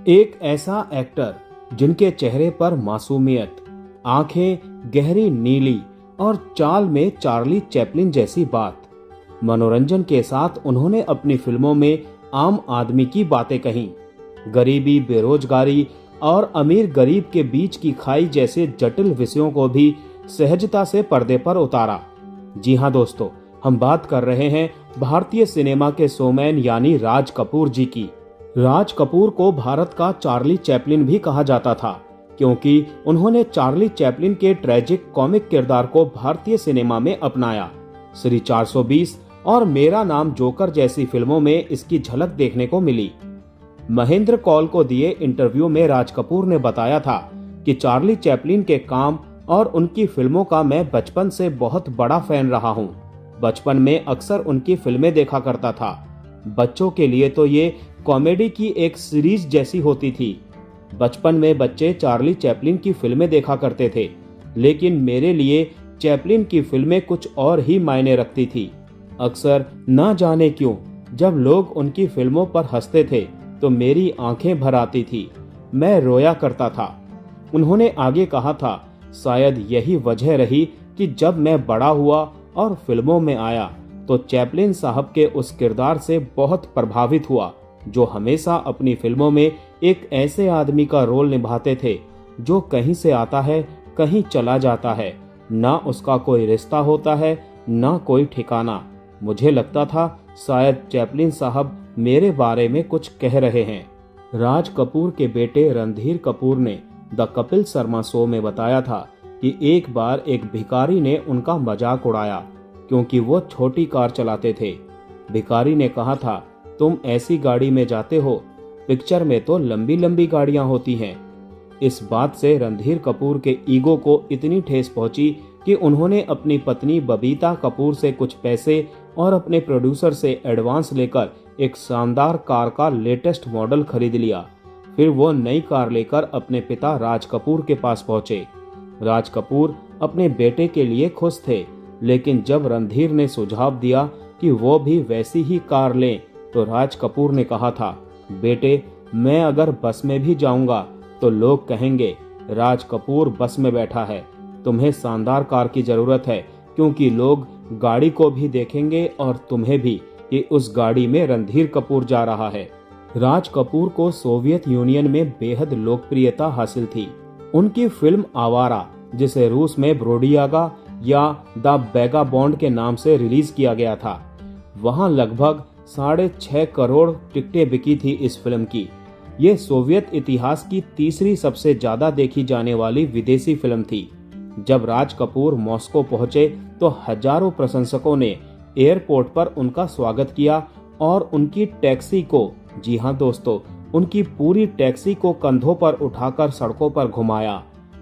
एक ऐसा एक्टर जिनके चेहरे पर मासूमियत, आंखें गहरी नीली और चाल में चार्ली चैपलिन जैसी बात। मनोरंजन के साथ उन्होंने अपनी फिल्मों में आम आदमी की बातें कही, गरीबी, बेरोजगारी और अमीर गरीब के बीच की खाई जैसे जटिल विषयों को भी सहजता से पर्दे पर उतारा। जी हाँ दोस्तों, हम बात कर रहे हैं भारतीय सिनेमा के शोमैन यानी राज कपूर जी की। राज कपूर को भारत का चार्ली चैपलिन भी कहा जाता था, क्योंकि उन्होंने चार्ली चैपलिन के ट्रेजिक कॉमिक किरदार को भारतीय सिनेमा में अपनाया। श्री 420 और मेरा नाम जोकर जैसी फिल्मों में इसकी झलक देखने को मिली। महेंद्र कौल को दिए इंटरव्यू में राज कपूर ने बताया था कि चार्ली चैपलिन के काम और उनकी फिल्मों का मैं बचपन से बहुत बड़ा फैन रहा हूँ। बचपन में अक्सर उनकी फिल्में देखा करता था। बच्चों के लिए तो ये कॉमेडी की एक सीरीज जैसी होती थी। बचपन में बच्चे चार्ली चैपलिन की फिल्में देखा करते थे, लेकिन मेरे लिए चैपलिन की फिल्में कुछ और ही मायने रखती थी। अक्सर ना जाने क्यों जब लोग उनकी फिल्मों पर हंसते थे तो मेरी आंखें भर आती थी, मैं रोया करता था। उन्होंने आगे कहा था, शायद यही वजह रही कि जब मैं बड़ा हुआ और फिल्मों में आया तो चैपलिन साहब के उस किरदार से बहुत प्रभावित हुआ, जो हमेशा अपनी फिल्मों में एक ऐसे आदमी का रोल निभाते थे जो कहीं से आता है कहीं चला जाता है, ना उसका कोई रिश्ता होता है ना कोई ठिकाना। मुझे लगता था शायद चैपलिन साहब मेरे बारे में कुछ कह रहे हैं। राज कपूर के बेटे रणधीर कपूर ने द कपिल शर्मा शो में बताया था कि एक बार एक भिखारी ने उनका मजाक उड़ाया क्योंकि वो छोटी कार चलाते थे। भिखारी ने कहा था, तुम ऐसी गाड़ी में जाते हो, पिक्चर में तो लंबी लंबी गाड़ियां होती हैं। इस बात से रणधीर कपूर के ईगो को इतनी ठेस पहुंची कि उन्होंने अपनी पत्नी बबीता कपूर से कुछ पैसे और अपने प्रोड्यूसर से एडवांस लेकर एक शानदार कार का लेटेस्ट मॉडल खरीद लिया। फिर वो नई कार लेकर अपने पिता राज कपूर के पास पहुंचे। राज कपूर अपने बेटे के लिए खुश थे, लेकिन जब रणधीर ने सुझाव दिया कि वो भी वैसी ही कार लें तो राज कपूर ने कहा था, बेटे मैं अगर बस में भी जाऊंगा तो लोग कहेंगे राज कपूर बस में बैठा है। तुम्हें शानदार कार की जरूरत है, क्योंकि लोग गाड़ी को भी देखेंगे और तुम्हें भी कि उस गाड़ी में रणधीर कपूर जा रहा है। राज कपूर को सोवियत यूनियन में बेहद लोकप्रियता हासिल थी। उनकी फिल्म आवारा, जिसे रूस में ब्रोडियागा या द बेगाबॉन्ड के नाम से रिलीज किया गया था, वहां लगभग 6.5 करोड़ टिकटें बिकी थी इस फिल्म की। ये सोवियत इतिहास की तीसरी सबसे ज्यादा देखी जाने वाली विदेशी फिल्म थी। जब राज कपूर मॉस्को पहुंचे तो हजारों प्रशंसकों ने एयरपोर्ट पर उनका स्वागत किया और उनकी टैक्सी को, जी हाँ दोस्तों, उनकी पूरी टैक्सी को कंधों पर उठाकर सड़कों पर घुमाया।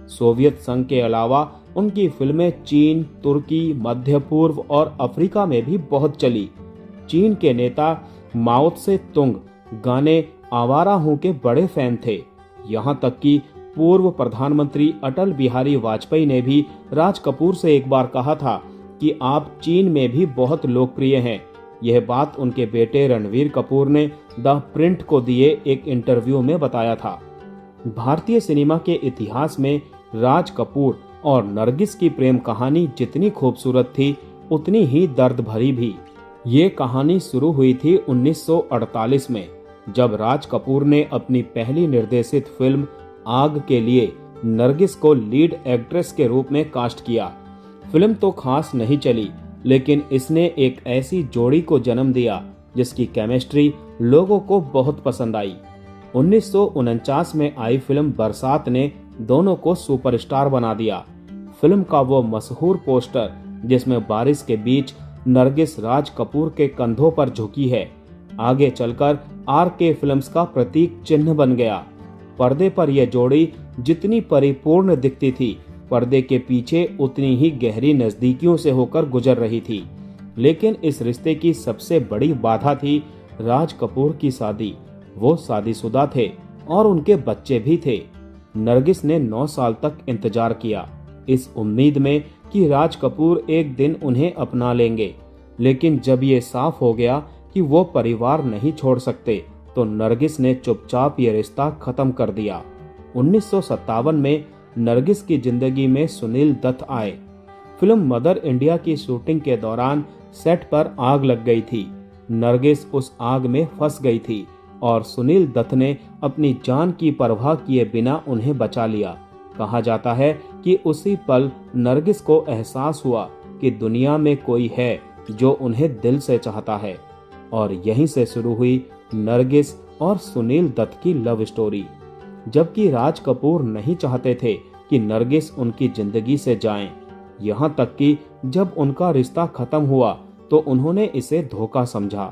सोवियत संघ के अलावा उनकी फिल्में चीन, तुर्की, मध्य पूर्व और अफ्रीका में भी बहुत चली। चीन के नेता माओ त्से तुंग गाने आवारा हूं के बड़े फैन थे। यहाँ तक कि पूर्व प्रधानमंत्री अटल बिहारी वाजपेयी ने भी राज कपूर से एक बार कहा था कि आप चीन में भी बहुत लोकप्रिय हैं। यह बात उनके बेटे रणवीर कपूर ने द प्रिंट को दिए एक इंटरव्यू में बताया था। भारतीय सिनेमा के इतिहास में राज कपूर और नरगिस की प्रेम कहानी जितनी खूबसूरत थी उतनी ही दर्द भरी भी। ये कहानी शुरू हुई थी 1948 में, जब राज कपूर ने अपनी पहली निर्देशित फिल्म आग के लिए नरगिस को लीड एक्ट्रेस के रूप में कास्ट किया। फिल्म तो खास नहीं चली, लेकिन इसने एक ऐसी जोड़ी को जन्म दिया जिसकी केमिस्ट्री लोगों को बहुत पसंद आई। 1949 में आई फिल्म बरसात ने दोनों को सुपरस्टार बना दिया। फिल्म का वो मशहूर पोस्टर जिसमें बारिश के बीच नरगिस राज कपूर के कंधों पर झुकी है, आगे चलकर आरके फिल्म्स का प्रतीक चिन्ह बन गया। पर्दे पर यह जोड़ी जितनी परिपूर्ण दिखती थी, पर्दे के पीछे उतनी ही गहरी नजदीकियों से होकर गुजर रही थी। लेकिन इस रिश्ते की सबसे बड़ी बाधा थी राज कपूर की शादी। वो शादीशुदा थे और उनके बच्चे भी थे। नरगिस ने 9 साल तक इंतजार किया, इस उम्मीद में कि राज कपूर एक दिन उन्हें अपना लेंगे। लेकिन जब ये साफ हो गया कि वो परिवार नहीं छोड़ सकते, तो नरगिस ने चुपचाप ये रिश्ता खत्म कर दिया। 1957 में नरगिस की जिंदगी में सुनील दत्त आए। फिल्म मदर इंडिया की शूटिंग के दौरान सेट पर आग लग गई थी। नरगिस उस आग में फंस गई थी और सुनील दत्त ने अपनी जान की परवाह किए बिना उन्हें बचा लिया। कहा जाता है कि उसी पल नरगिस को एहसास हुआ कि दुनिया में कोई है जो उन्हें दिल से चाहता है, और यहीं से शुरू हुई नरगिस और सुनील दत्त की लव स्टोरी। जबकि राज कपूर नहीं चाहते थे कि नरगिस उनकी जिंदगी से जाएं। यहाँ तक कि जब उनका रिश्ता खत्म हुआ तो उन्होंने इसे धोखा समझा।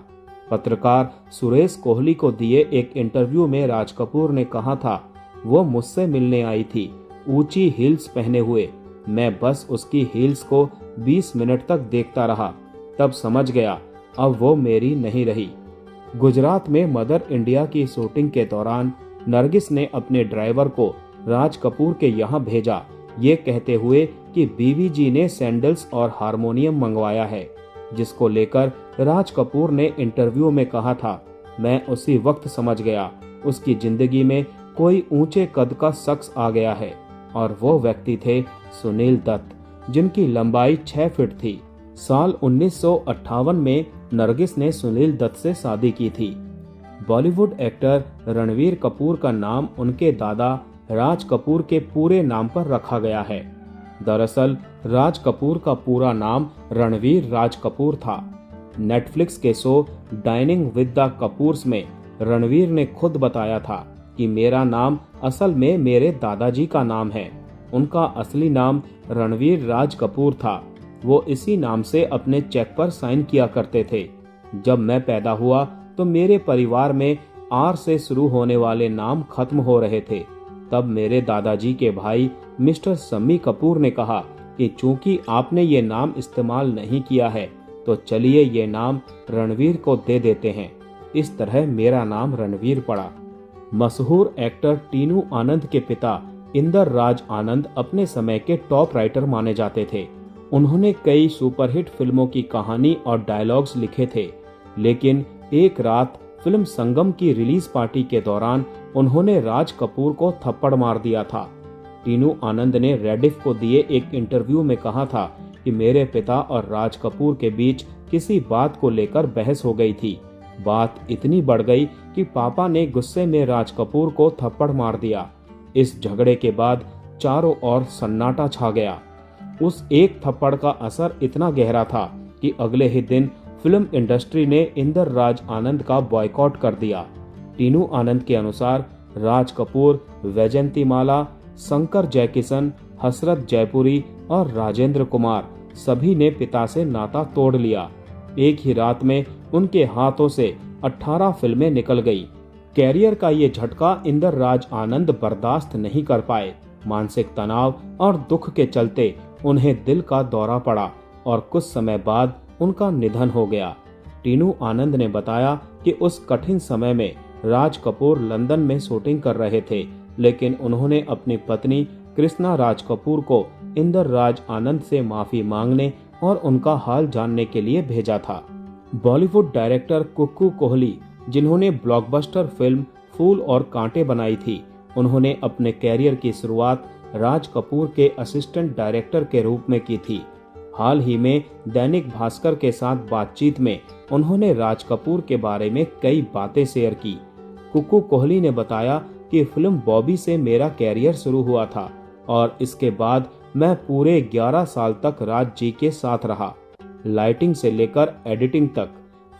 पत्रकार सुरेश कोहली को दिए एक इंटरव्यू में राज कपूर ने कहा था, वो मुझसे मिलने आई थी, ऊंची हील्स पहने हुए। मैं बस उसकी हील्स को 20 मिनट तक देखता रहा, तब समझ गया अब वो मेरी नहीं रही। गुजरात में मदर इंडिया की शूटिंग के दौरान नरगिस ने अपने ड्राइवर को राज कपूर के यहाँ भेजा, ये कहते हुए कि बीवी जी ने सैंडल्स और हारमोनियम मंगवाया है, जिसको लेकर राज कपूर ने इंटरव्यू में कहा था, मैं उसी वक्त समझ गया उसकी जिंदगी में कोई ऊंचे कद का शख्स आ गया है, और वो व्यक्ति थे सुनील दत्त, जिनकी लंबाई 6 फीट थी। साल 1958 में नरगिस ने सुनील दत्त से शादी की थी। बॉलीवुड एक्टर रणवीर कपूर का नाम उनके दादा राज कपूर के पूरे नाम पर रखा गया है। दरअसल राज कपूर का पूरा नाम रणवीर राज कपूर था। नेटफ्लिक्स के show dining with the Kapoors में रणवीर ने खुद बताया था कि मेरा नाम असल में मेरे दादाजी का नाम है। उनका असली नाम रणवीर राज कपूर था। वो इसी नाम से अपने चेक पर साइन किया करते थे। जब मैं पैदा हुआ तो मेरे परिवार में आर से शुरू होने वाले नाम खत्म हो रहे थे। तब मेरे दादाजी के भाई मिस्टर सम्मी कपूर ने कहा कि चूंकि आपने ये नाम इस्तेमाल नहीं किया है तो चलिए ये नाम रणवीर को दे देते हैं। इस तरह मेरा नाम रणवीर पड़ा। मशहूर एक्टर टीनू आनंद के पिता इंदर राज आनंद अपने समय के टॉप राइटर माने जाते थे। उन्होंने कई सुपरहिट फिल्मों की कहानी और डायलॉग्स लिखे थे, लेकिन एक रात फिल्म संगम की रिलीज पार्टी के दौरान उन्होंने राज कपूर को थप्पड़ मार दिया था। टीनू आनंद ने रेडिफ को दिए एक इंटरव्यू में कहा था कि मेरे पिता और राज कपूर के बीच किसी बात को लेकर बहस हो गई थी। बात इतनी बढ़ गई कि पापा ने गुस्से में राज कपूर को थप्पड़ मार दिया। इस झगड़े के बाद चारों ओर सन्नाटा छा गया। उस एक थप्पड़ का असर इतना गहरा था कि अगले ही दिन फिल्म इंडस्ट्री ने इंदर राज आनंद का बॉयकॉट कर दिया। टीनू आनंद के अनुसार राज कपूर, वैजयंतीमाला, शंकर जयकिशन, हसरत जयपुरी और राजेंद्र कुमार सभी ने पिता से नाता तोड़ लिया। एक ही रात में उनके हाथों से 18 फिल्में निकल गई। कैरियर का ये झटका इंदर राज आनंद बर्दाश्त नहीं कर पाए। मानसिक तनाव और दुख के चलते उन्हें दिल का दौरा पड़ा और कुछ समय बाद उनका निधन हो गया। टीनू आनंद ने बताया कि उस कठिन समय में राज कपूर लंदन में शूटिंग कर रहे थे, लेकिन उन्होंने अपनी पत्नी कृष्णा राज कपूर को इंदर राज आनंद से माफी मांगने और उनका हाल जानने के लिए भेजा था। बॉलीवुड डायरेक्टर कुक्कू कोहली, जिन्होंने ब्लॉकबस्टर फिल्म फूल और कांटे बनाई थी, उन्होंने अपने कैरियर की शुरुआत राज कपूर के असिस्टेंट डायरेक्टर के रूप में की थी। हाल ही में दैनिक भास्कर के साथ बातचीत में उन्होंने राज कपूर के बारे में कई बातें शेयर की। कुक्कू कोहली ने बताया कि फिल्म बॉबी से मेरा कैरियर शुरू हुआ था और इसके बाद मैं पूरे 11 साल तक राज जी के साथ रहा। लाइटिंग से लेकर एडिटिंग तक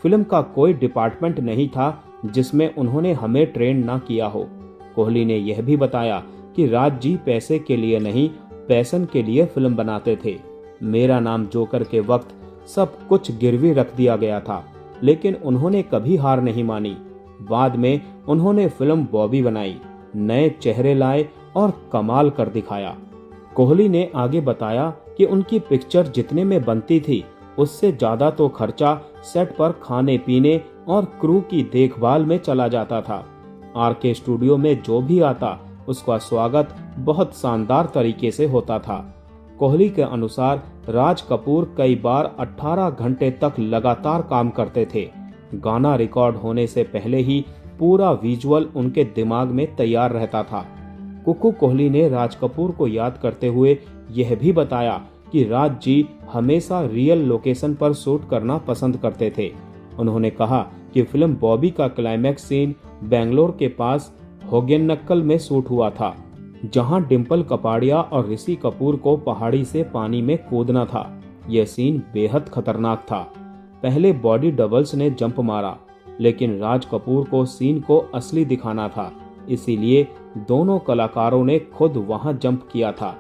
फिल्म का कोई डिपार्टमेंट नहीं था जिसमें उन्होंने हमें ट्रेन ना किया हो। कोहली ने यह भी बताया कि राज जी पैसे के लिए नहीं, पैशन के लिए फिल्म बनाते थे। मेरा नाम जोकर के वक्त सब कुछ गिरवी रख दिया गया था, लेकिन उन्होंने कभी हार नहीं मानी। बाद में उन्होंने फिल्म बॉबी बनाई, नए चेहरे लाए और कमाल कर दिखाया। कोहली ने आगे बताया कि उनकी पिक्चर जितने में बनती थी उससे ज्यादा तो खर्चा सेट पर खाने पीने और क्रू की देखभाल में चला जाता था। आरके स्टूडियो में जो भी आता उसका स्वागत बहुत शानदार तरीके से होता था। कोहली के अनुसार राज कपूर कई बार 18 घंटे तक लगातार काम करते थे। गाना रिकॉर्ड होने से पहले ही पूरा विजुअल उनके दिमाग में तैयार रहता था। कुक्कू कोहली ने राज कपूर को याद करते हुए यह भी बताया कि राज जी हमेशा रियल लोकेशन पर शूट करना पसंद करते थे। उन्होंने कहा कि फिल्म बॉबी का क्लाइमैक्स सीन बेंगलोर के पास होगेनक्कल में शूट हुआ था, जहां डिम्पल कपाड़िया और ऋषि कपूर को पहाड़ी से पानी में कूदना था। यह सीन बेहद खतरनाक था। पहले बॉडी डबल्स ने जंप मारा, लेकिन राज कपूर को सीन को असली दिखाना था, इसीलिए दोनों कलाकारों ने खुद वहां जंप किया था।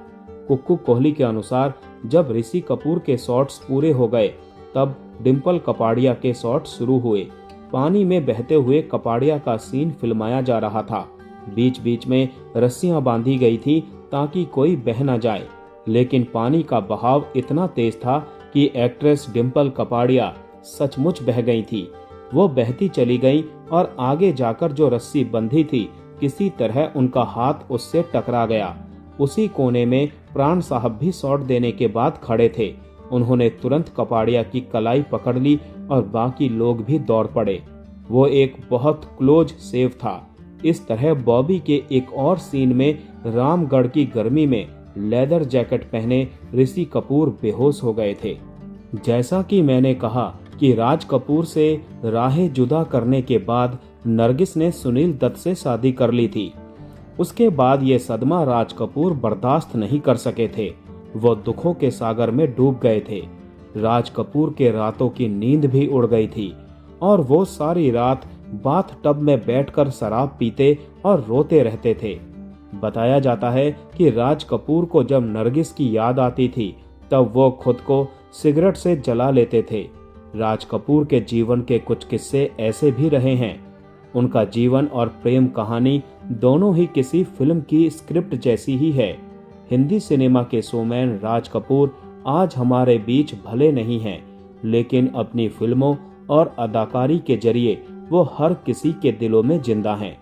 कुक्कू कोहली के अनुसार जब ऋषि कपूर के शॉट्स पूरे हो गए, तब डिम्पल कपाड़िया के शॉट शुरू हुए। पानी में बहते हुए कपाड़िया का सीन फिल्माया जा रहा था। बीच बीच में रस्सियां बांधी गई थी ताकि कोई बह न जाए, लेकिन पानी का बहाव इतना तेज था कि एक्ट्रेस डिम्पल कपाड़िया सचमुच बह गई थी। वो बहती चली गई और आगे जाकर जो रस्सी बंधी थी, किसी तरह उनका हाथ उससे टकरा गया। उसी कोने में प्राण साहब भी शॉट देने के बाद खड़े थे। उन्होंने तुरंत कपाड़िया की कलाई पकड़ ली और बाकी लोग भी दौड़ पड़े। वो एक बहुत क्लोज सेव था। इस तरह बॉबी के एक और सीन में रामगढ़ की गर्मी में लेदर जैकेट पहने ऋषि कपूर बेहोश हो गए थे। जैसा कि मैंने कहा कि राज कपूर से राहें जुदा करने के बाद नरगिस ने सुनील दत्त से शादी कर ली थी। उसके बाद ये सदमा राज कपूर बर्दाश्त नहीं कर सके थे। वो दुखों के सागर में डूब गए थे। राज कपूर के रातों की नींद भी उड़ गई थी और वो सारी रात बाथ टब में बैठकर शराब पीते और रोते रहते थे। बताया जाता है कि राज कपूर को जब नरगिस की याद आती थी, तब वो खुद को सिगरेट से जला लेते थे। राज कपूर के जीवन के कुछ किस्से ऐसे भी रहे हैं। उनका जीवन और प्रेम कहानी दोनों ही किसी फिल्म की स्क्रिप्ट जैसी ही है। हिंदी सिनेमा के शोमैन राज कपूर आज हमारे बीच भले नहीं हैं, लेकिन अपनी फिल्मों और अदाकारी के जरिए वो हर किसी के दिलों में जिंदा हैं।